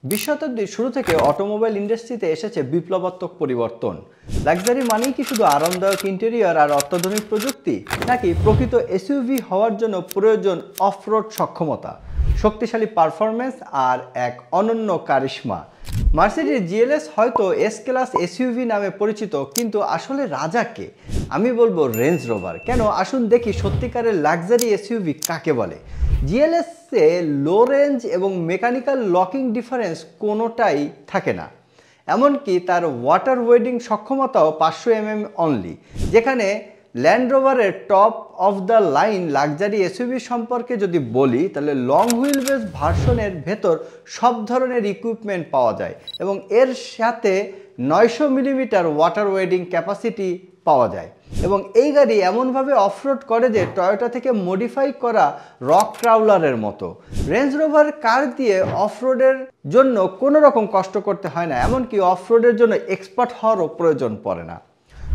বিশ শতাব্দীর শুরু থেকে অটোমোবাইল ইন্ডাস্ট্রিতে এসেছে বিপ্লবাত্মক পরিবর্তন। লাক্সারি মানেই কি শুধু আরামদায়ক ইন্টেরিয়র আর অত্যাধুনিক প্রযুক্তি, নাকি প্রকৃত এসইউভি হওয়ার জন্য প্রয়োজন অফরোড সক্ষমতা, শক্তিশালী পারফরমেন্স আর এক অনন্য কারিশমা? মার্সিডিজ জিএলএস হয়তো এস ক্লাস এসইউভি নামে পরিচিত, কিন্তু আসলে রাজা কে? আমি বলবো রেঞ্জ রোভার। কেন? আসুন দেখি সত্যিকারের লাক্সারি এসইউভি কাকে বলে। জিএলএসে লো রেঞ্জ এবং মেকানিক্যাল লকিং ডিফারেন্স কোনোটাই থাকে না, এমনকি তার ওয়াটার ওয়েডিং সক্ষমতাও 500 mm অনলি। যেখানে ল্যান্ড রোভারের top of the line luxury SUV সম্পর্কে যদি বলি, তাহলে লং হুইল বেস ভার্সনের ভেতর সব ধরনের ইকুইপমেন্ট পাওয়া যায় এবং এর সাথে 900 মিলিমিটার ওয়াটার ওয়েডিং ক্যাপাসিটি পাওয়া যায়। এবং এই গাড়ি এমনভাবে অফরোড করে যে টয়োটা থেকে মডিফাই করা রক ক্রাউলারের মতো। রেঞ্জ রোভার কার দিয়ে অফরোডের জন্য কোনো রকম কষ্ট করতে হয় না, এমনকি অফরোডের জন্য এক্সপার্ট হওয়ারও প্রয়োজন পড়ে না।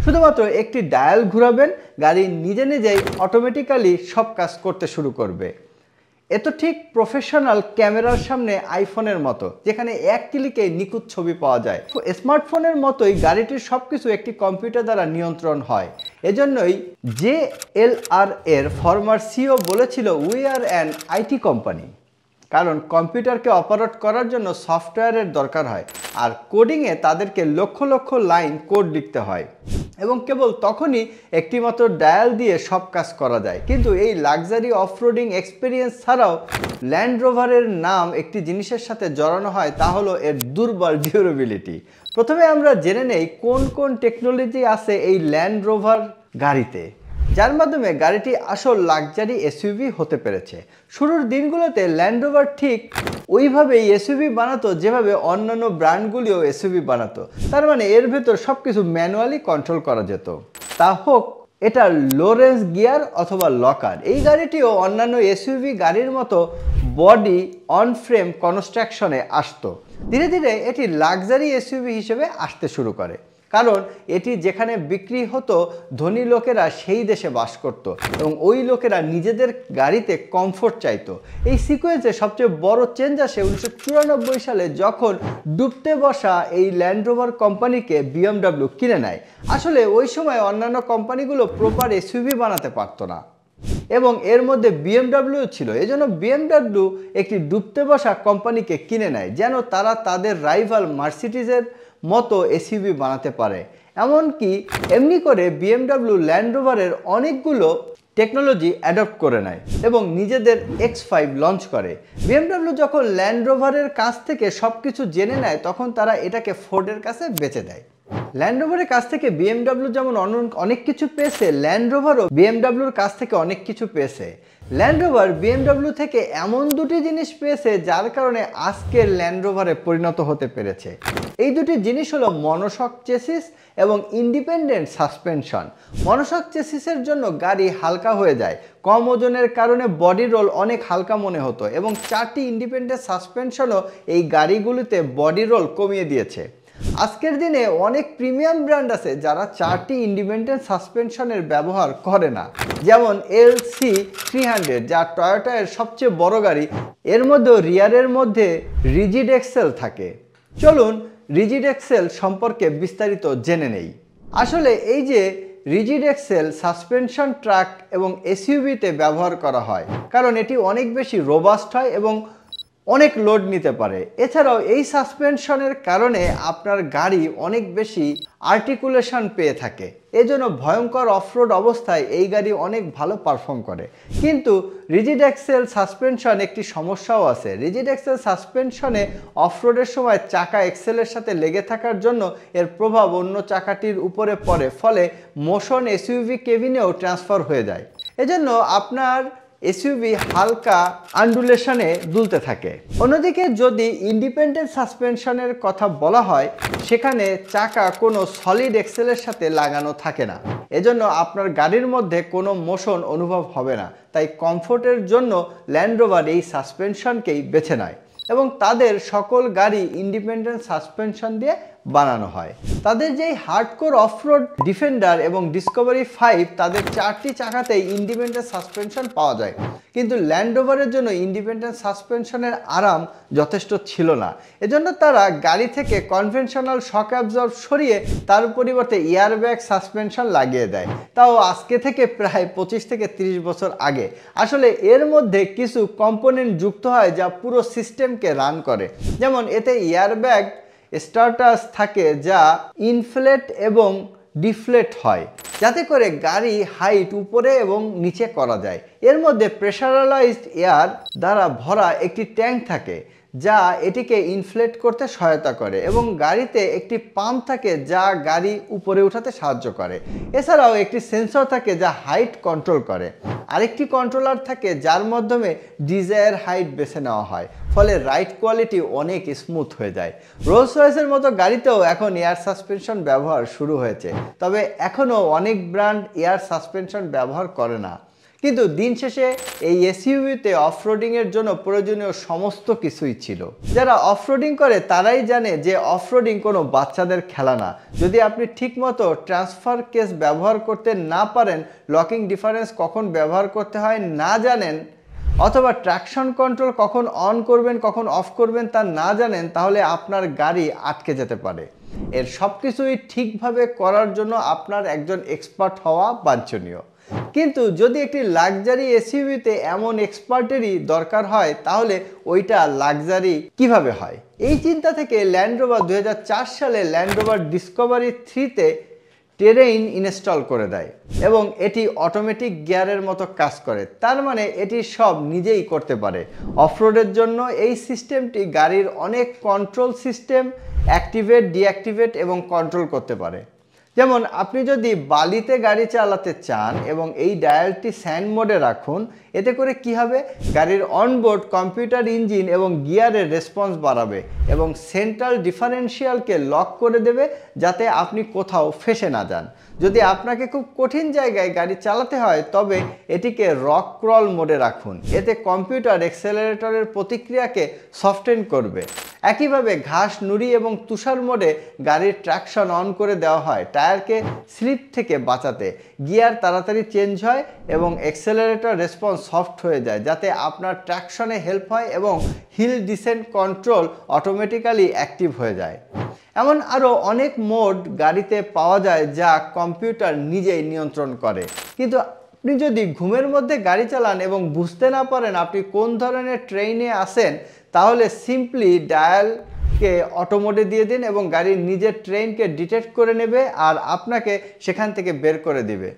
শুধুমাত্র একটি ডায়াল ঘুরাবেন, গাড়ি নিজে নিজেই অটোমেটিক্যালি সব কাজ করতে শুরু করবে। এ তো ঠিক প্রফেশনাল ক্যামেরার সামনে আইফোনের মতো, যেখানে এক ক্লিকে নিখুঁত ছবি পাওয়া যায়। স্মার্টফোনের মতোই গাড়িটির সব কিছু একটি কম্পিউটার দ্বারা নিয়ন্ত্রণ হয়। এজন্যই JLR এর ফরমার সিও বলেছিল, we are an IT company. কারণ কম্পিউটারকে অপারেট করার জন্য সফটওয়্যারের দরকার হয়, আর কোডিংয়ে তাদেরকে লক্ষ লক্ষ লাইন কোড লিখতে হয় এবং কেবল তখনই একটিমাত্র ডায়াল দিয়ে সব কাজ করা যায়। কিন্তু এই লাক্সারি অফরোডিং এক্সপিরিয়েন্স ছাড়াও ল্যান্ড রোভারের নাম একটি জিনিসের সাথে জড়ানো হয়, তা হলো এর দুর্বল ডিউরেবিলিটি। প্রথমে আমরা জেনে নেই কোন কোন টেকনোলজি আছে এই ল্যান্ড রোভার গাড়িতে, যার মাধ্যমে গাড়িটি আসল লাক্সারি এসইউভি হতে পেরেছে। শুরুর দিনগুলোতে ল্যান্ড রোভার ঠিক ওইভাবেই এসইউভি বানাতো যেভাবে অন্যান্য ব্র্যান্ডগুলিও এসইউভি বানাতো। তার মানে এর ভেতর সব কিছু ম্যানুয়ালি কন্ট্রোল করা যেত, তা হোক এটা লো রেঞ্জ গিয়ার অথবা লকার। এই গাড়িটিও অন্যান্য এসইউভি গাড়ির মতো বডি অন ফ্রেম কনস্ট্রাকশনে আসতো। ধীরে ধীরে এটি লাক্সারি এসইউভি হিসেবে আসতে শুরু করে, কারণ এটি যেখানে বিক্রি হতো ধনী লোকেরা সেই দেশে বাস করত এবং ওই লোকেরা নিজেদের গাড়িতে কমফোর্ট চাইতো। এই সিকোয়েন্সে সবচেয়ে বড় চেঞ্জ আসে 1994 সালে, যখন ডুবতে বসা এই ল্যান্ড রোভার কোম্পানিকে BMW কিনে নেয়। আসলে ওই সময় অন্যান্য কোম্পানিগুলো প্রপার এসইউভি বানাতে পারতো না এবং এর মধ্যে BMW ছিল। এজন্য BMW একটি ডুবতে বসা কোম্পানিকে কিনে নেয়, যেন তারা তাদের রাইভাল মার্সিডিজের মতো এসইউভি বানাতে পারে। এমনকি এমনি করে BMW ল্যান্ড রোভারের অনেকগুলো টেকনোলজি অ্যাডপ্ট করে নেয় এবং নিজেদের X5 লঞ্চ করে। BMW যখন ল্যান্ড রোভারের কাছ থেকে সব কিছু জেনে নেয়, তখন তারা এটাকে ফোর্ডের কাছে বেচে দেয়। ল্যান্ড রোভারের কাছ থেকে BMW যেমন অনেক কিছু পেয়েছে, ল্যান্ড রোভারও BMWর কাছ থেকে অনেক কিছু পেয়েছে। ল্যান্ড রোভার BMW থেকে এমন দুটি জিনিস পেয়েছে যার কারণে আজকের ল্যান্ড রোভারে পরিণত হতে পেরেছে। এই দুটি জিনিস হলো মনোশক চেসিস এবং ইন্ডিপেন্ডেন্ট সাসপেনশন। মনোশক চেসিসের জন্য গাড়ি হালকা হয়ে যায়, কম ওজনের কারণে বডি রোল অনেক হালকা মনে হতো এবং 4টি ইন্ডিপেন্ডেন্ট সাসপেনশনও এই গাড়িগুলিতে বডি রোল কমিয়ে দিয়েছে। আজকের দিনে অনেক প্রিমিয়াম ব্র্যান্ড আছে যারা 4টি ইন্ডিপেন্ডেন্ট সাসপেনশনের ব্যবহার করে না, যেমন LC300, যা টয়োটা এর সবচেয়ে বড় গাড়ি। এর মধ্যেও রিয়ারের মধ্যে রিজিড এক্সেল থাকে। চলুন রিজিড এক্সেল সম্পর্কে বিস্তারিত জেনে নেই। আসলে এই যে রিজিড এক্সেল সাসপেনশন ট্রাক এবং এসইউভিতে ব্যবহার করা হয়, কারণ এটি অনেক বেশি রোবাস্ট হয় এবং অনেক লোড নিতে পারে। এছাড়াও এই সাসপেনশনের কারণে আপনার গাড়ি অনেক বেশি আর্টিকুলেশন পেয়ে থাকে, এজন্য ভয়ঙ্কর অফরোড অবস্থায় এই গাড়ি অনেক ভালো পারফর্ম করে। কিন্তু রিজিড এক্সেল সাসপেনশন একটি সমস্যাও আছে। রিজিড এক্সেল সাসপেনশনে অফরোডের সময় চাকা এক্সেলের সাথে লেগে থাকার জন্য এর প্রভাব অন্য চাকাটির উপরে পড়ে, ফলে মোশন এসইউভি কেবিনেও ট্রান্সফার হয়ে যায়। এজন্য আপনার এসইউভি হালকা আন্ডুলেশনে দুলতে থাকে। অন্যদিকে যদি ইন্ডিপেন্ডেন্ট সাসপেনশনের কথা বলা হয়, সেখানে চাকা কোনো সলিড এক্সেলের সাথে লাগানো থাকে না, এজন্য আপনার গাড়ির মধ্যে কোনো মোশন অনুভব হবে না। তাই কমফোর্টের জন্য ল্যান্ড রোভার এই সাসপেনশনকেই বেছে নেয় এবং তাদের সকল গাড়ি ইন্ডিপেন্ডেন্ট সাসপেনশন দিয়ে বানানো হয়। তাদের যেই হার্ডকোর অফরোড ডিফেন্ডার এবং ডিসকভারি 5 তাদের 4টি চাকাতেই ইন্ডিপেন্ডেন্ট সাসপেনশন পাওয়া যায়, কিন্তু ল্যান্ড রোভারের জন্য ইন্ডিপেন্ডেন্ট সাসপেনশনের আরাম যথেষ্ট ছিল না। এজন্য তারা গাড়ি থেকে কনভেনশনাল শক অ্যাবজর্ব সরিয়ে তার পরিবর্তে এয়ারব্যাগ সাসপেনশন লাগিয়ে দেয়, তাও আজকে থেকে প্রায় 25 থেকে 30 বছর আগে। আসলে এর মধ্যে কিছু কম্পোনেন্ট যুক্ত হয় যা পুরো সিস্টেমকে রান করে। যেমন এতে এয়ারব্যাগ স্টার্টাস থাকে যা ইনফ্লেট এবং ডিফ্লেট হয়, যাতে করে গাড়ি হাইট উপরে এবং নিচে করা যায়। এর মধ্যে প্রেশারালাইজড এয়ার দ্বারা ভরা একটি ট্যাঙ্ক থাকে যা এটিকে ইনফ্লেট করতে সহায়তা করে, এবং গাড়িতে একটি পাম্প থাকে যা গাড়ি উপরে উঠাতে সাহায্য করে। এছাড়াও একটি সেন্সর থাকে যা হাইট কন্ট্রোল করে। আরেকটি কন্ট্রোলার থাকে যার মাধ্যমে ডিজায়ার হাইট বেছে নেওয়া হয়, ফলে রাইড কোয়ালিটি অনেক স্মুথ হয়ে যায়। রোলস রয়েসের মতো গাড়িতেও এখন এয়ার সাসপেনশন ব্যবহার শুরু হয়েছে, তবে এখনও অনেক ব্র্যান্ড এয়ার সাসপেনশন ব্যবহার করে না। কিন্তু দিন শেষে এই এসইউভিতে অফরোডিংয়ের জন্য প্রয়োজনীয় সমস্ত কিছুই ছিল। যারা অফরোডিং করে তারাই জানে যে অফরোডিং কোনো বাচ্চাদের খেলা না। যদি আপনি ঠিকমতো ট্রান্সফার কেস ব্যবহার করতে না পারেন, লকিং ডিফারেন্স কখন ব্যবহার করতে হয় না জানেন, অথবা ট্র্যাকশন কন্ট্রোল কখন অন করবেন কখন অফ করবেন তা না জানেন, তাহলে আপনার গাড়ি আটকে যেতে পারে। এর সব কিছুই ঠিকভাবে করার জন্য আপনার একজন এক্সপার্ট হওয়া বাঞ্ছনীয়। কিন্তু যদি একটি লাক্সারি এসইউভিতে এমন এক্সপার্টেরই দরকার হয়, তাহলে ওইটা লাক্সারি কিভাবে হয়? এই চিন্তা থেকে ল্যান্ড রোভার 2004 সালে ল্যান্ড রোভার ডিসকভারি 3-তে টেরেইন ইনস্টল করে দেয় এবং এটি অটোমেটিক গিয়ারের মতো কাজ করে। তার মানে এটি সব নিজেই করতে পারে। অফরোডের জন্য এই সিস্টেমটি গাড়ির অনেক কন্ট্রোল সিস্টেম অ্যাক্টিভেট, ডিঅ্যাক্টিভেট এবং কন্ট্রোল করতে পারে। যেমন আপনি যদি বালিতে গাড়ি চালাতে চান এবং এই ডায়ালটি স্যান্ড মোডে রাখুন, এতে করে কি হবে, গাড়ির অনবোর্ড কম্পিউটার ইঞ্জিন এবং গিয়ারের রেসপন্স বাড়াবে এবং সেন্ট্রাল ডিফারেন্সিয়ালকে লক করে দেবে যাতে আপনি কোথাও ফেসে না যান। যদি আপনাকে খুব কঠিন জায়গায় গাড়ি চালাতে হয়, তবে এটিকে রক ক্রল মোডে রাখুন। এতে কম্পিউটার অ্যাক্সেলারেটরের প্রতিক্রিয়াকে সফটেন করবে। একইভাবে ঘাস, নুড়ি এবং তুষার মোডে গাড়ির ট্র্যাকশন অন করে দেওয়া হয় টায়ারকে স্লিপ থেকে বাঁচাতে। গিয়ার তাড়াতাড়ি চেঞ্জ হয় এবং অ্যাক্সেলারেটর রেসপন্স সফট হয়ে যায়, যাতে আপনার ট্র্যাকশনে হেল্প হয় এবং hill descent control automatically active হয়ে যায়। এমন আরও অনেক মোড গাড়িতে পাওয়া যায় যা কম্পিউটার নিজেই নিয়ন্ত্রণ করে। কিন্তু আপনি যদি ঘুমের মধ্যে গাড়ি চালান এবং বুঝতে না পারেন আপনি কোন ধরনের ট্রেনে আসেন, তাহলে সিম্পলি ডায়ালকে অটো মোডে দিয়ে দিন এবং গাড়ির নিজের ট্রেনকে ডিটেক্ট করে নেবে আর আপনাকে সেখান থেকে বের করে দিবে।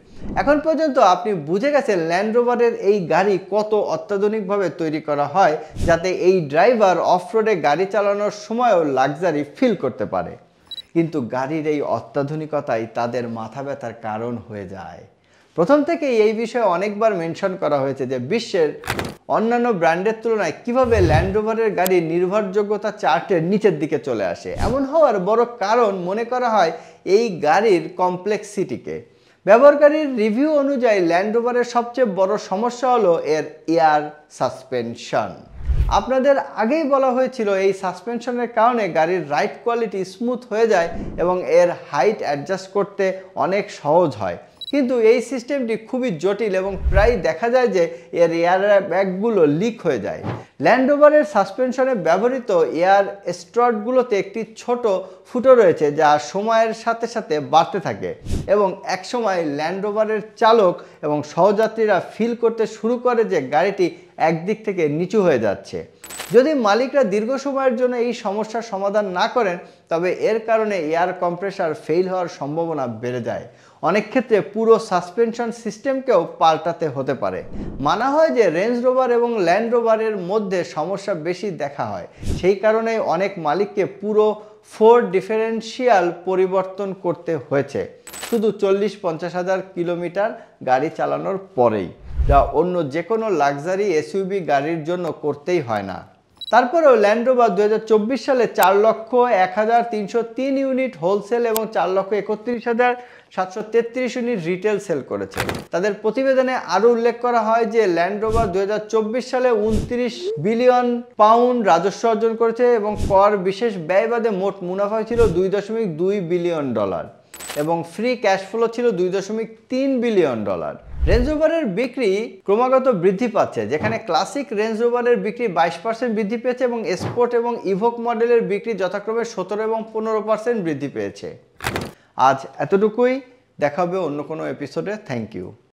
এখন পর্যন্ত আপনি বুঝে গেছেন ল্যান্ড রোভারের এই গাড়ি কত অত্যাধুনিকভাবে তৈরি করা হয়, যাতে এই ড্রাইভার অফরোডে গাড়ি চালানোর সময়ও লাক্সারি ফিল করতে পারে। কিন্তু গাড়ির এই অত্যাধুনিকতাই তাদের মাথা ব্যথার কারণ হয়ে যায়। প্রথম থেকেই এই বিষয়ে অনেকবার মেনশন করা হয়েছে যে বিশ্বের অন্যান্য ব্র্যান্ডের তুলনায় কিভাবে ল্যান্ড রোভারের গাড়ির নির্ভরযোগ্যতা চার্টের নিচের দিকে চলে আসে। এমন হওয়ার বড় কারণ মনে করা হয় এই গাড়ির কমপ্লেক্সিটিকে। ব্যবহারকারীর রিভিউ অনুযায়ী ল্যান্ড রোভারের সবচেয়ে বড় সমস্যা হলো এর এয়ার সাসপেনশন। আপনাদের আগেই বলা হয়েছিল এই সাসপেনশনের কারণে গাড়ির রাইড কোয়ালিটি স্মুথ হয়ে যায় এবং এর হাইট অ্যাডজাস্ট করতে অনেক সহজ হয়। কিন্তু এই সিস্টেমটি খুবই জটিল এবং প্রায় দেখা যায় যে এর এয়ার ব্যাগগুলো লিক হয়ে যায়। ল্যান্ড রোভারের সাসপেনশনে ব্যবহৃত এয়ার স্ট্রাটগুলোতে একটি ছোট ফুটো রয়েছে যা সময়ের সাথে সাথে বাড়তে থাকে এবং একসময় ল্যান্ড রোভারের চালক এবং সহযাত্রীরা ফিল করতে শুরু করে যে গাড়িটি একদিক থেকে নিচু হয়ে যাচ্ছে। যদি মালিকরা দীর্ঘ সময়ের জন্য এই সমস্যার সমাধান না করেন, তবে এর কারণে এয়ার কম্প্রেসার ফেল হওয়ার সম্ভাবনা বেড়ে যায়। অনেক ক্ষেত্রে পুরো সাসপেনশন সিস্টেমকেও পাল্টাতে হতে পারে। মানা হয় যে রেঞ্জ রোভার এবং ল্যান্ড রোভারের মধ্যে সমস্যা বেশি দেখা হয়, সেই কারণে অনেক মালিককে পুরো 4 ডিফারেন্সিয়াল পরিবর্তন করতে হয়েছে শুধু 40-50 হাজার কিলোমিটার গাড়ি চালানোর পরেই, যা অন্য যে কোনো লাক্সারি এসইউভি গাড়ির জন্য করতেই হয় না। তারপরেও ল্যান্ড রোভার 2024 সালে 4,01,303 ইউনিট হোলসেল এবং 4,31,733 ইউনিট রিটেল সেল করেছে। তাদের প্রতিবেদনে আরও উল্লেখ করা হয় যে ল্যান্ড রোভার 2024 সালে 29 বিলিয়ন পাউন্ড রাজস্ব অর্জন করেছে এবং কর বিশেষ ব্যয় বাদে মোট মুনাফা ছিল $2.2 বিলিয়ন এবং ফ্রি ক্যাশ ফ্লো ছিল $2.3 বিলিয়ন। রেঞ্জ রোভারের বিক্রি ক্রমাগত বৃদ্ধি পাচ্ছে, যেখানে ক্লাসিক রেঞ্জ রোভারের বিক্রি 22% বৃদ্ধি পেয়েছে এবং স্পোর্ট এবং ইভোক মডেলের বিক্রি যথাক্রমে 17 এবং 15% বৃদ্ধি পেয়েছে। আজ এতটুকুই, দেখা হবে অন্য কোনো এপিসোডে। Thank you.